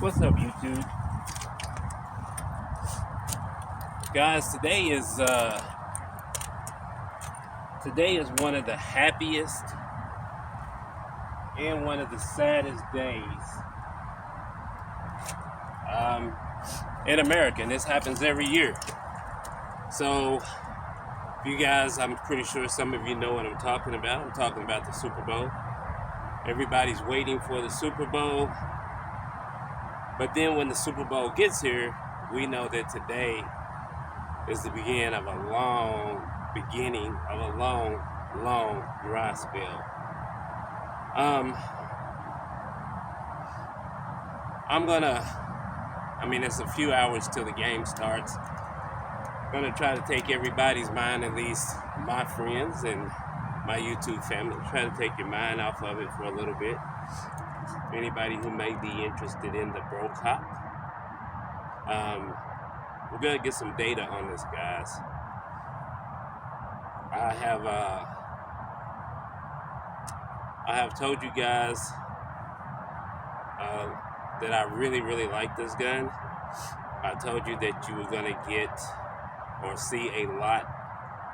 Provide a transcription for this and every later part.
What's up, YouTube? Guys, today is one of the happiest and one of the saddest days in America, and this happens every year. So, you guys, I'm pretty sure some of you know what I'm talking about. I'm talking about the Super Bowl. Everybody's waiting for the Super Bowl. But then when the Super Bowl gets here, we know that today is the beginning of a long dry spell. It's a few hours till the game starts. I'm gonna try to take everybody's mind, at least my friends and my YouTube family, try to take your mind off of it for a little bit. Anybody who may be interested in the Brocock. We're gonna get some data on this, guys. I have told you guys that I really like this gun. I told you that you were gonna get or see a lot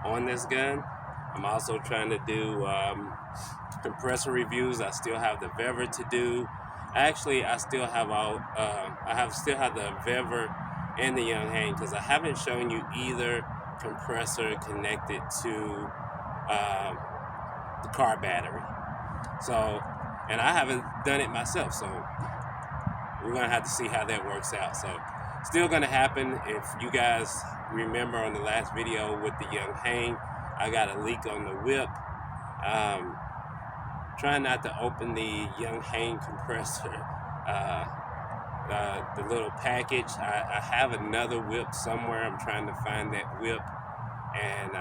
on this gun. I'm also trying to do compressor reviews. I still have the Vevor to do. Actually, I still have the Vevor and the Young Hang, because I haven't shown you either compressor connected to the car battery. So, and I haven't done it myself, so we're gonna have to see how that works out. So, still gonna happen. If you guys remember on the last video with the Young Hang, I got a leak on the whip. Trying not to open the Young Hang compressor, the little package. I have another whip somewhere. I'm trying to find that whip and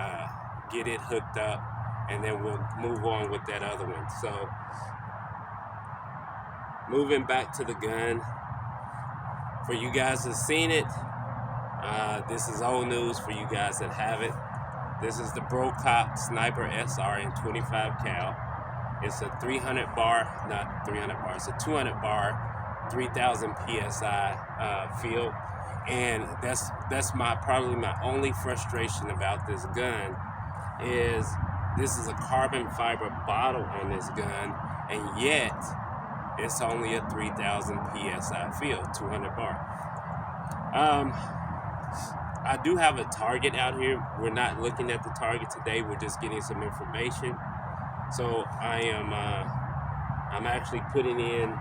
get it hooked up, and then we'll move on with that other one. So, moving back to the gun, for you guys that seen it, this is old news for you guys that have it. This is the Brocock Sniper XR in 25 cal. It's a 300 bar, not 300 bar, it's a 200 bar, 3000 PSI field. And that's probably my only frustration about this gun, is this is a carbon fiber bottle on this gun, and yet it's only a 3000 PSI field, 200 bar. I do have a target out here. We're not looking at the target today. We're just getting some information. So I'm actually putting in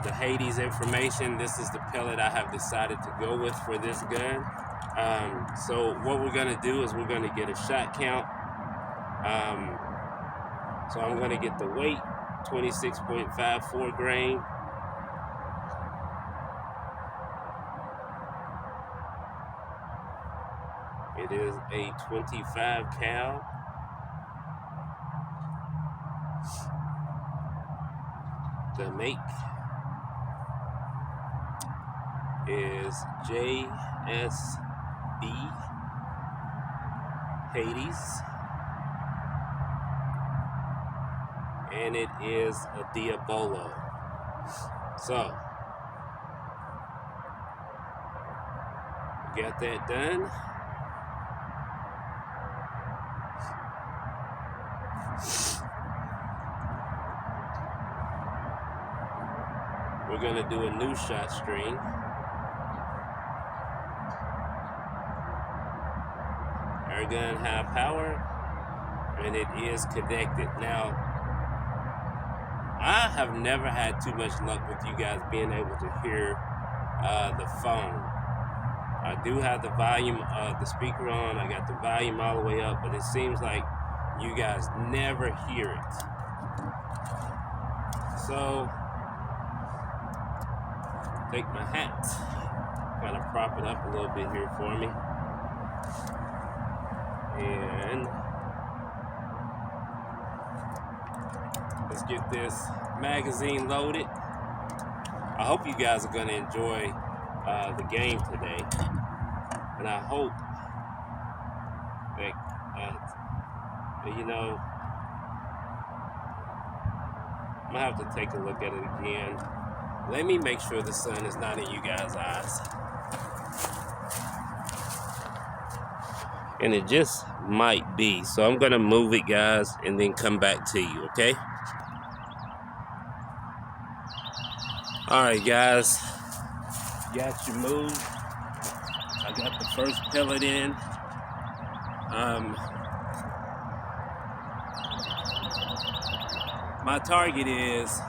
the Hades information. This is the pellet I have decided to go with for this gun. So what we're gonna do is we're gonna get a shot count. So I'm gonna get the weight, 26.54 grain. It is a 25 cal. The make is JSB Hades, and it is a Diabolo. So, got that done. We're gonna do a new shot string. Our gun have power, and it is connected. Now, I have never had too much luck with you guys being able to hear the phone. I do have the volume, the speaker on. I got the volume all the way up, but it seems like you guys never hear it. So, take my hat, kind of prop it up a little bit here for me, and let's get this magazine loaded. I hope you guys are going to enjoy the game today, and I hope that I'm gonna have to take a look at it again. Let me make sure the sun is not in you guys' eyes. And it just might be. So I'm gonna move it, guys, and then come back to you, okay? All right, guys, got you moved. I got the first pellet in. My target is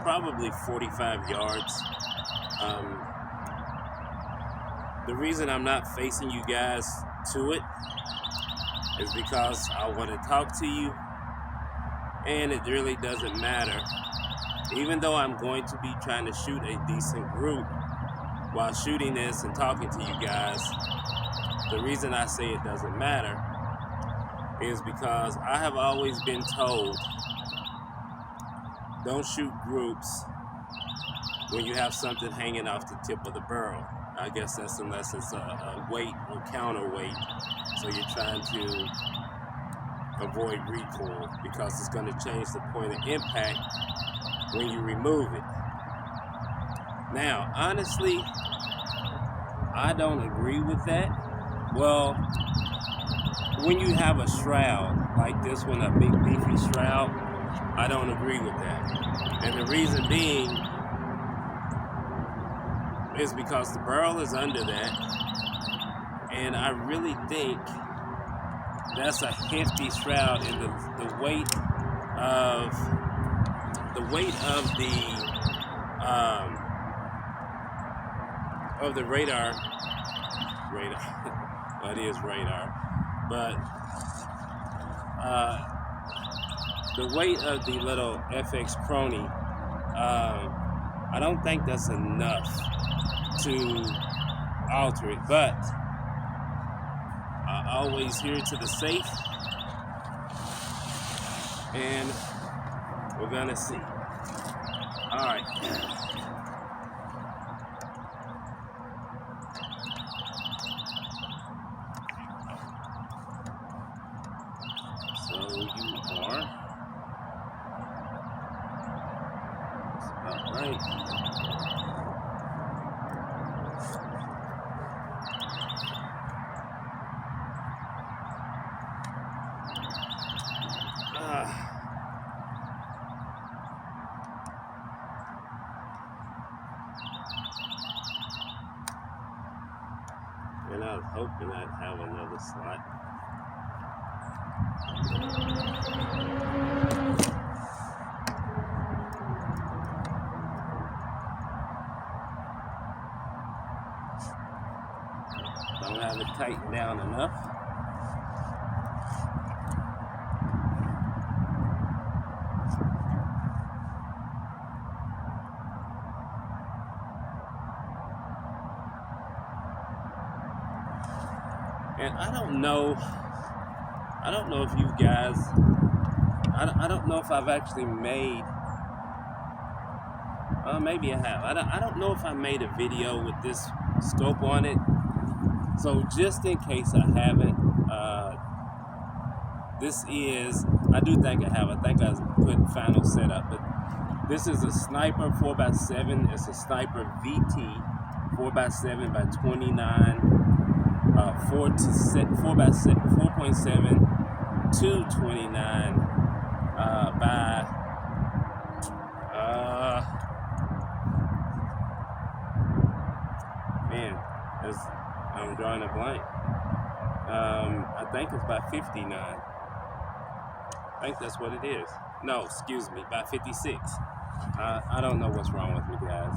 probably 45 yards. The reason I'm not facing you guys to it is because I want to talk to you, and it really doesn't matter. Even though I'm going to be trying to shoot a decent group while shooting this and talking to you guys, the reason I say it doesn't matter is because I have always been told, don't shoot groups when you have something hanging off the tip of the barrel. I guess that's unless it's a weight or counterweight. So you're trying to avoid recoil because it's going to change the point of impact when you remove it. Now, honestly, I don't agree with that. Well, when you have a shroud like this one, a big beefy shroud, I don't agree with that. And the reason being is because the barrel is under that, and I really think that's a hefty shroud, and the weight of the radar. Well, it is radar, but the weight of the little FX Crony, I don't think that's enough to alter it, but I always hear to the safe, and we're gonna see. All right. So you are. All right. And I was hoping I'd have another slot. Don't have it tightened down enough. And I don't know if you guys, I don't know if I've actually made, maybe I have. I don't know if I made a video with this scope on it. So just in case I haven't, this is, I do think I have. I think I put final setup, but this is a Sniper 4x7. It's a Sniper VT 4x7 by 29. 4.7 to 29 by man, I'm drawing a blank. I think it's by 59. I think that's what it is. No, excuse me, by 56. I don't know what's wrong with me, guys.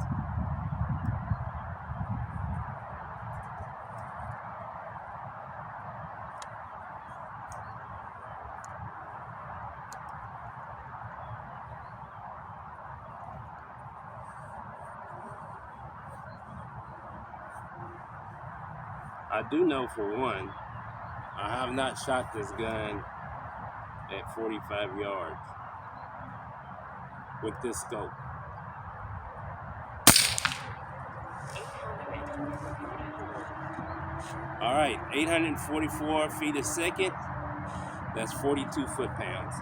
I do know for one, I have not shot this gun at 45 yards with this scope. All right, 844 feet a second. That's 42 foot-pounds.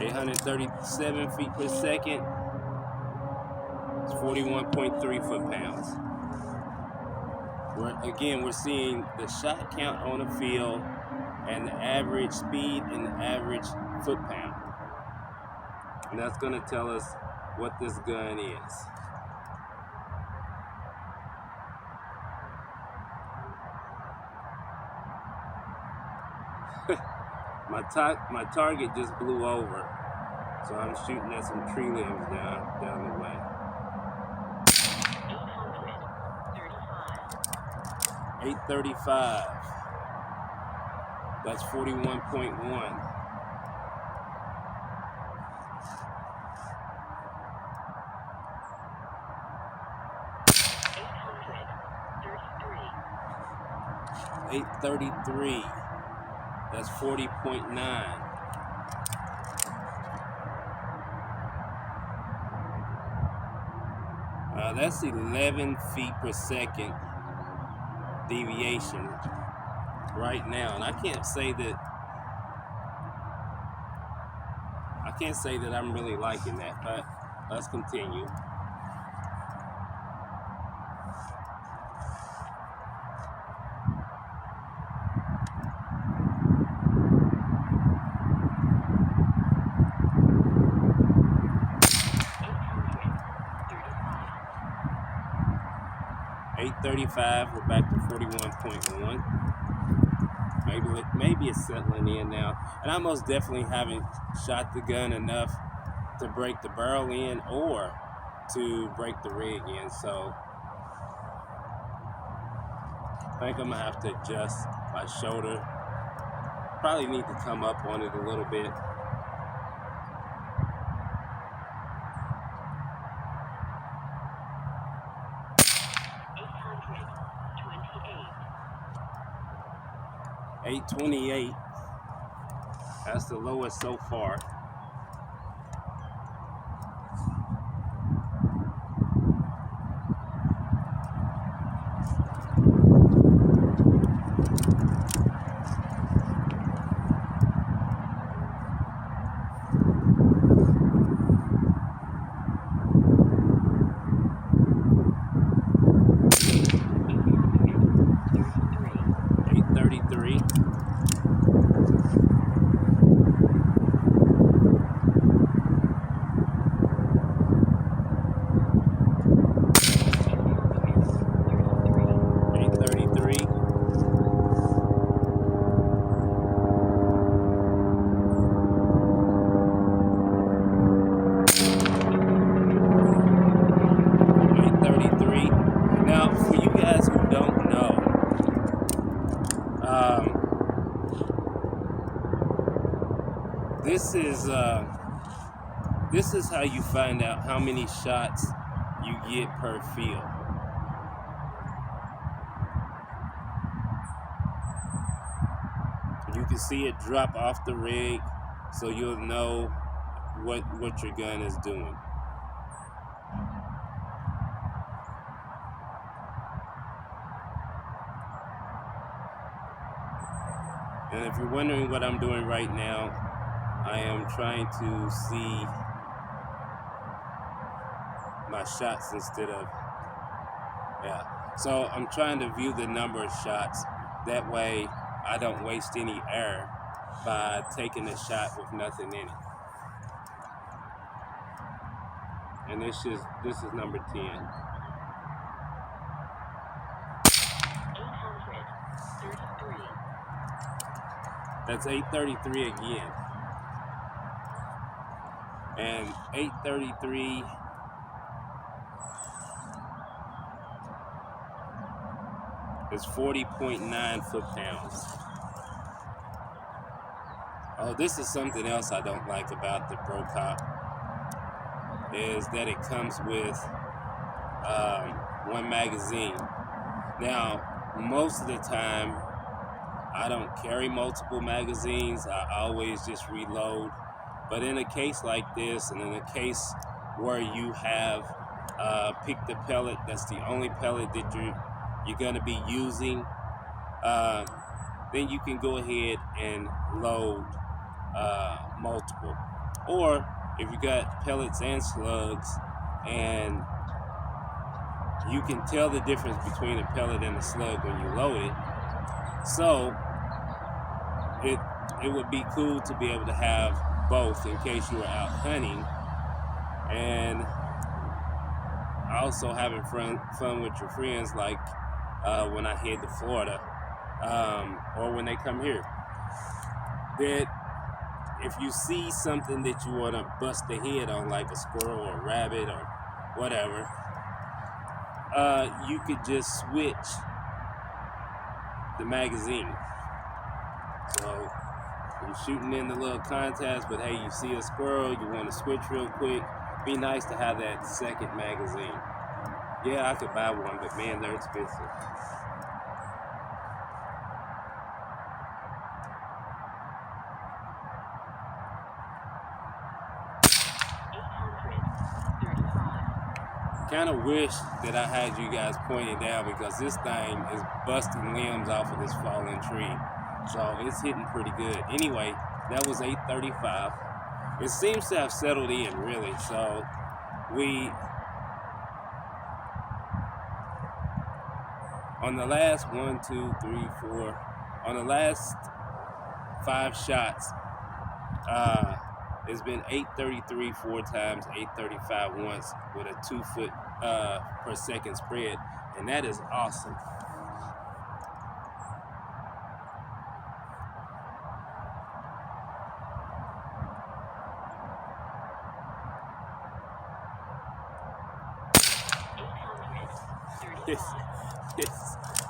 837 feet per second. It's 41.3 foot-pounds. We're seeing the shot count on the field and the average speed and the average foot-pound. And that's going to tell us what this gun is. My target just blew over, so I'm shooting at some tree limbs down the way. 835. That's 41.1. 833. That's 40.9. That's 11 feet per second deviation right now, and I can't say that I'm really liking that, but let's continue. .835, we're back to 41.1. Maybe it's settling in now. And I most definitely haven't shot the gun enough to break the barrel in or to break the rig in. So I think I'm gonna have to adjust my shoulder. Probably need to come up on it a little bit. .828. That's the lowest so far. .833. Now, for you guys who don't know, this is how you find out how many shots you get per field. You can see it drop off the rig, so you'll know what your gun is doing. And if you're wondering what I'm doing right now, I am trying to see my shots instead of, so I'm trying to view the number of shots. That way I don't waste any air by taking a shot with nothing in it. And this is number 10. 833. That's 833 again. And 833 is 40.9 foot-pounds. Oh, this is something else I don't like about the Brocock, is that it comes with one magazine. Now, most of the time, I don't carry multiple magazines. I always just reload. But in a case like this, and in a case where you have picked a pellet that's the only pellet that you're going to be using, then you can go ahead and load multiple. or if you got pellets and slugs, and you can tell the difference between a pellet and a slug when you load it. So it would be cool to be able to have both in case you were out hunting and also having fun with your friends, like when I head to Florida, or when they come here. That if you see something that you want to bust the head on, like a squirrel or a rabbit or whatever, you could just switch the magazine. So you're shooting in the little contest, but hey, you see a squirrel, you want to switch real quick. Be nice to have that second magazine. Yeah, I could buy one, but man, they're expensive. Kind of wish that I had you guys pointed down, because this thing is busting limbs off of this fallen tree. So it's hitting pretty good. Anyway, that was 835. It seems to have settled in, really. So on the last 1, 2, 3, 4, on the last 5 shots, it's been 833 4 times, 835 once, with a 2 foot per second spread, and that is awesome.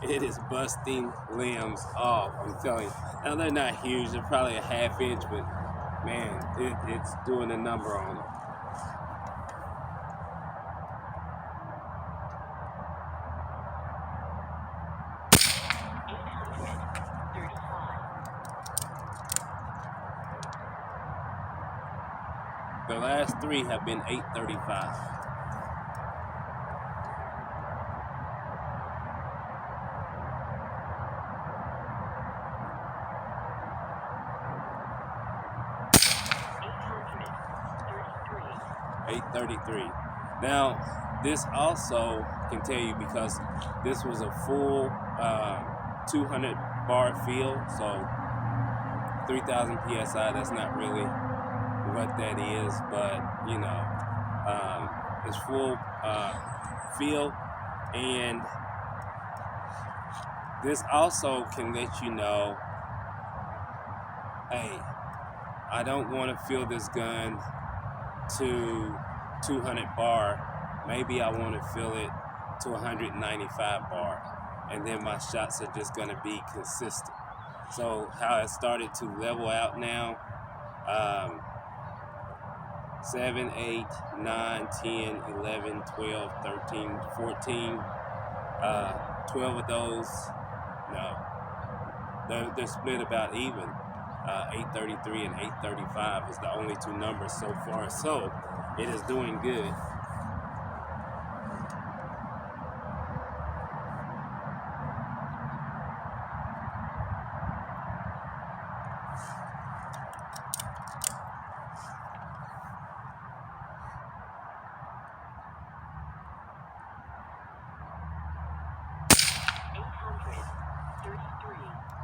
It is busting limbs off, I'm telling you. Now, they're not huge, they're probably a ½ inch, but man, it's doing a number on them. The last 3 have been 835. Now, this also can tell you, because this was a full 200 bar field, so 3,000 psi. That's not really what that is, but you know, it's full field, and this also can let you know, hey, I don't want to fill this gun to 200 bar, maybe I want to fill it to 195 bar, and then my shots are just going to be consistent. So how it started to level out now, 7, 8, 9, 10, 11, 12, 13, 14, 12 of those, no, they're split about even. 833 and 835 is the only 2 numbers so far, so it is doing good.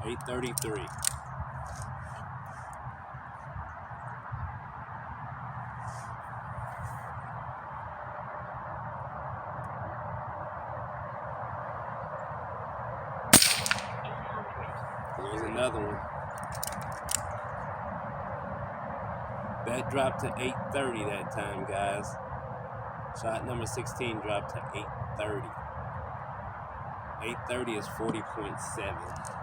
$833. Here's another one. That dropped to 830 that time, guys. Shot number 16 dropped to 830. 830 is 40.7.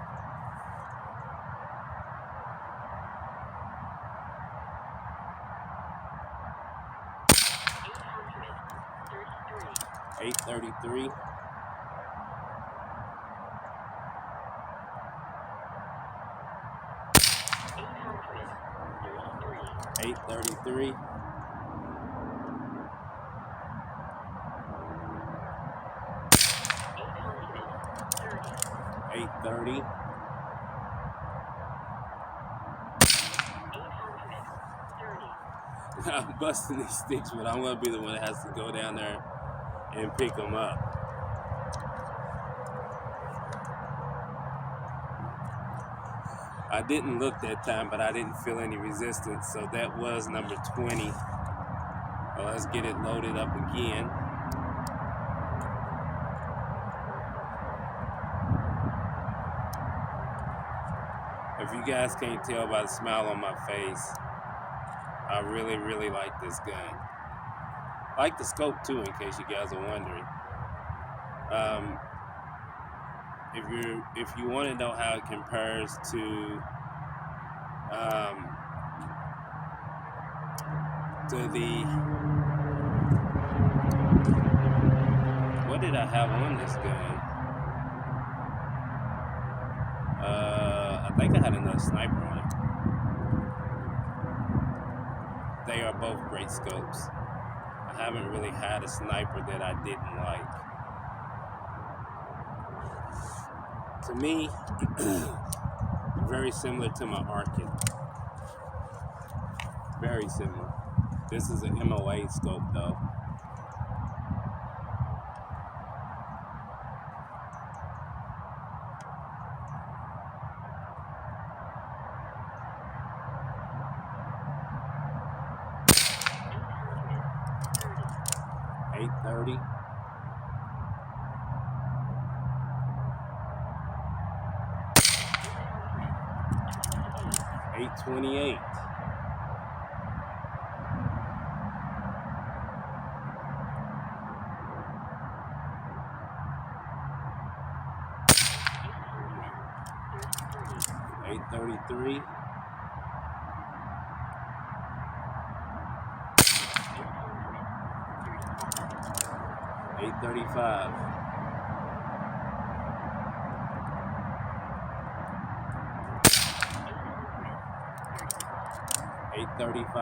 $833. $833. $830. I'm busting these sticks, but I'm gonna be the one that has to go down there and pick them up. I didn't look that time, but I didn't feel any resistance, so that was number 20. Well, let's get it loaded up again. If you guys can't tell by the smile on my face, I really, really like this gun. I like the scope too, in case you guys are wondering. If you want to know how it compares to the, what did I have on this gun? I think I had another sniper on it. They are both great scopes. I haven't really had a sniper that I didn't like. To me, very similar to my Arkin. Very similar. This is an MOA scope though. .830. .828. .833. .835. .835.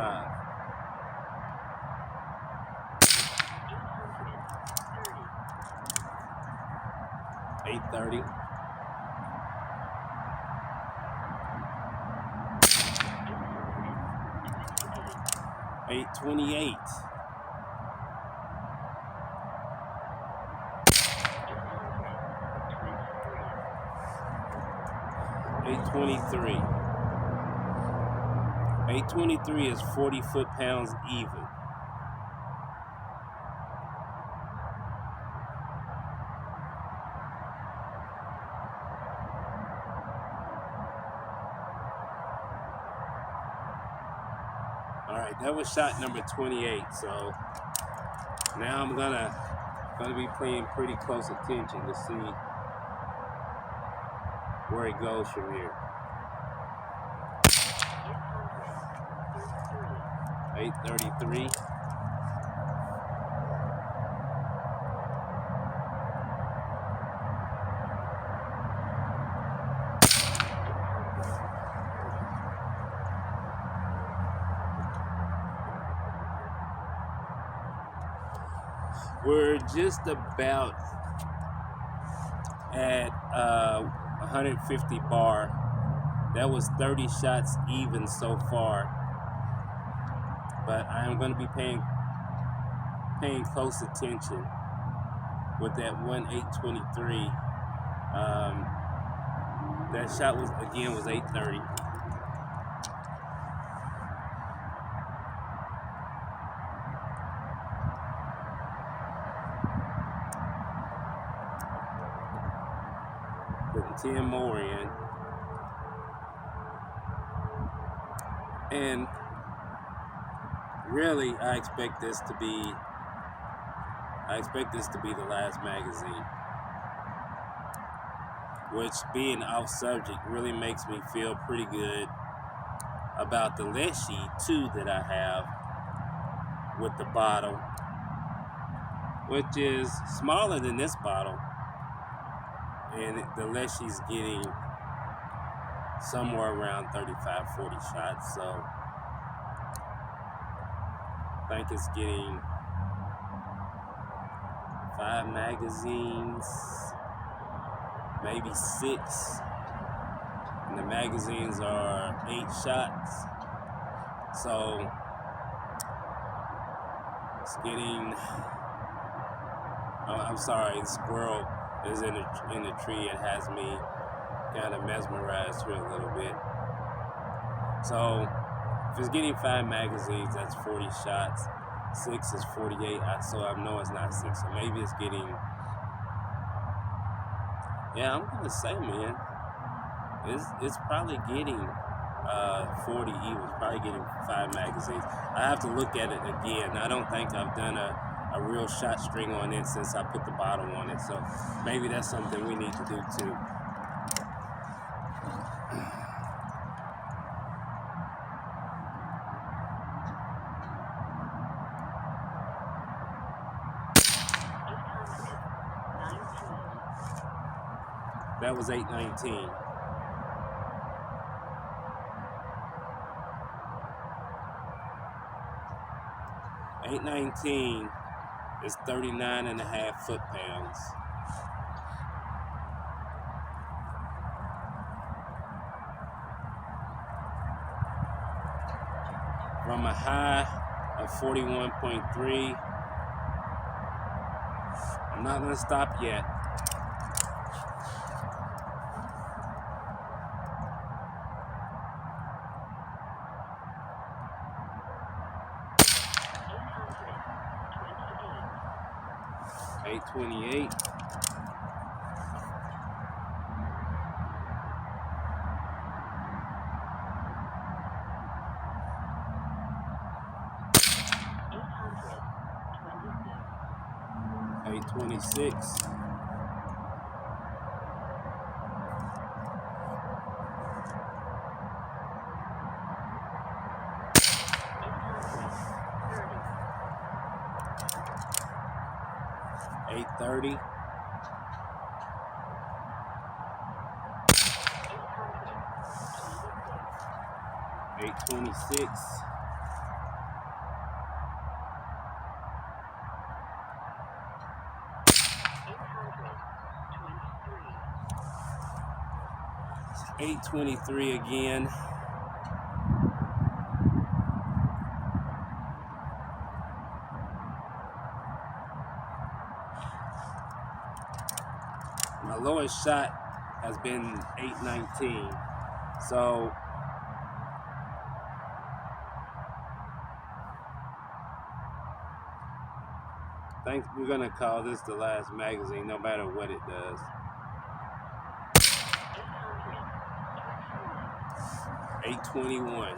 .830. .828. .823. .823 is 40 foot-pounds even. Alright, that was shot number 28, so now I'm gonna be paying pretty close attention to see where it goes from here. .833. We're just about at 150 bar. That was 30 shots even so far. But I am going to be paying close attention with that 1.823. That shot was 830. Putting 10 more in. And really, I expect this to be the last magazine. Which, being off subject, really makes me feel pretty good about the Leshy 2 that I have with the bottle, which is smaller than this bottle, and the Leshy's getting somewhere around 35-40 shots, so I think it's getting 5 magazines, maybe 6, and the magazines are 8 shots. So It's getting. Oh, I'm sorry, the squirrel is in the tree. It has me kind of mesmerized here a little bit. So if it's getting 5 magazines, that's 40 shots. 6 is 48. So I know it's not 6. So maybe it's getting. Yeah, I'm gonna say, man, it's probably getting 40 even. Probably getting 5 magazines. I have to look at it again. I don't think I've done a real shot string on it since I put the bottle on it. So maybe that's something we need to do too. That was 819. .819 is 39.5 foot-pounds. From a high of 41.3. I'm not gonna stop yet. .828. .826. .830. .826. .823 again. My lowest shot has been .819. So I think we're gonna call this the last magazine, no matter what it does. .821.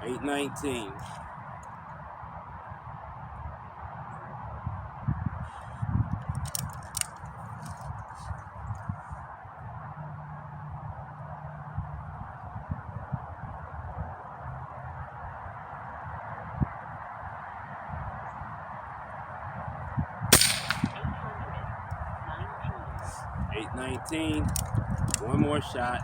.819. .819. One more shot.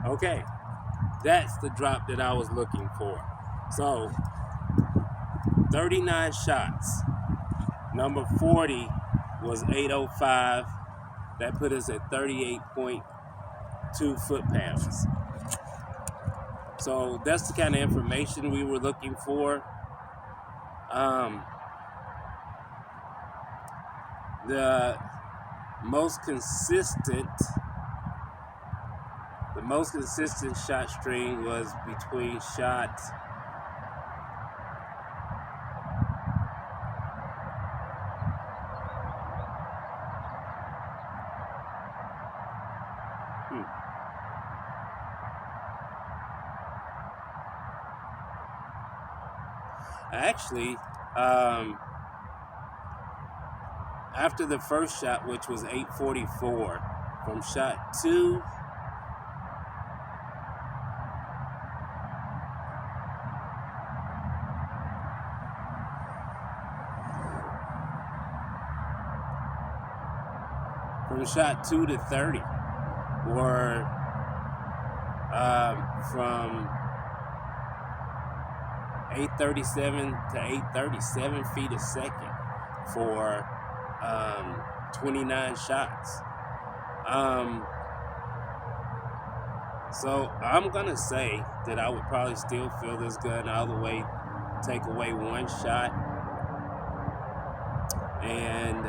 Okay, that's the drop that I was looking for. So 39 shots. Number 40 was 805. That put us at 38.2 foot-pounds. So that's the kind of information we were looking for. The most consistent shot string was between shot actually after the first shot, which was 844, from shot 2 from from shot 2 to 30, or from 837 to 837 feet a second for 29 shots. So I'm gonna say that I would probably still fill this gun all the way, take away one shot, and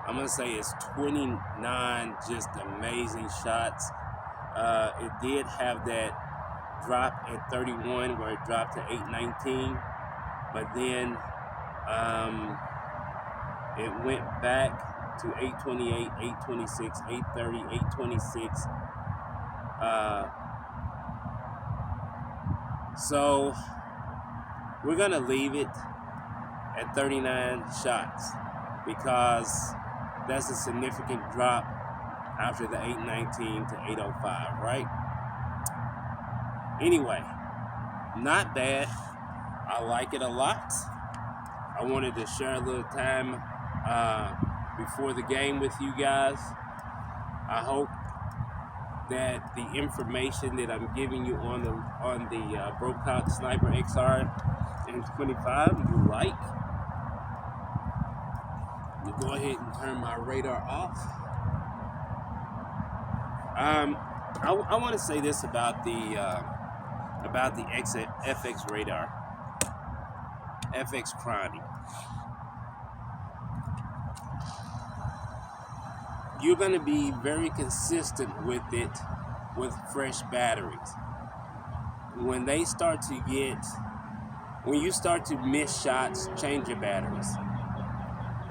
I'm gonna say it's 29 just amazing shots. It did have that drop at 31 where it dropped to 819, but then it went back to 828, 826, 830, 826. So we're gonna leave it at 39 shots because that's a significant drop after the 819 to 805, right? Anyway, not bad. I like it a lot. I wanted to share a little time before the game with you guys. I hope that the information that I'm giving you on the Brocock Sniper XR and 25 you like. Let me go ahead and turn my radar off. I want to say this about the FX radar, FX Chrony. You're going to be very consistent with it with fresh batteries. When you start to miss shots, change your batteries.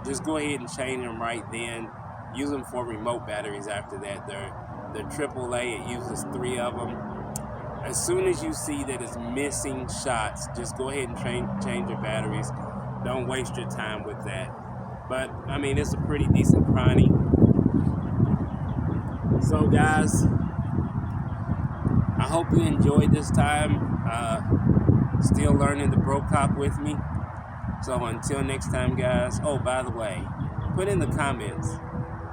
Just go ahead and change them right then. Use them for remote batteries after that. They're AAA, it uses 3 of them. As soon as you see that it's missing shots, just go ahead and change your batteries. Don't waste your time with that. But, I mean, it's a pretty decent Chrony. So, guys, I hope you enjoyed this time. Still learning the Brocock with me. So, until next time, guys. Oh, by the way, put in the comments,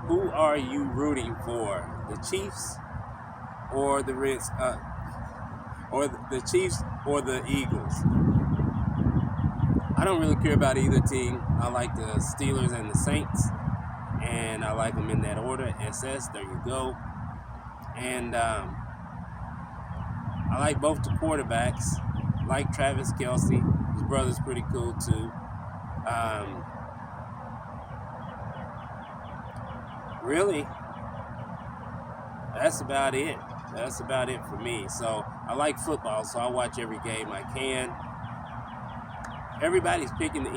who are you rooting for? The Chiefs or the Reds? Or the Chiefs or the Eagles? I don't really care about either team. I like the Steelers and the Saints, and I like them in that order. SS, there you go. And I like both the quarterbacks. I like Travis Kelce. His brother's pretty cool too. Really, that's about it. That's about it for me. So I like football, so I watch every game I can. Everybody's picking the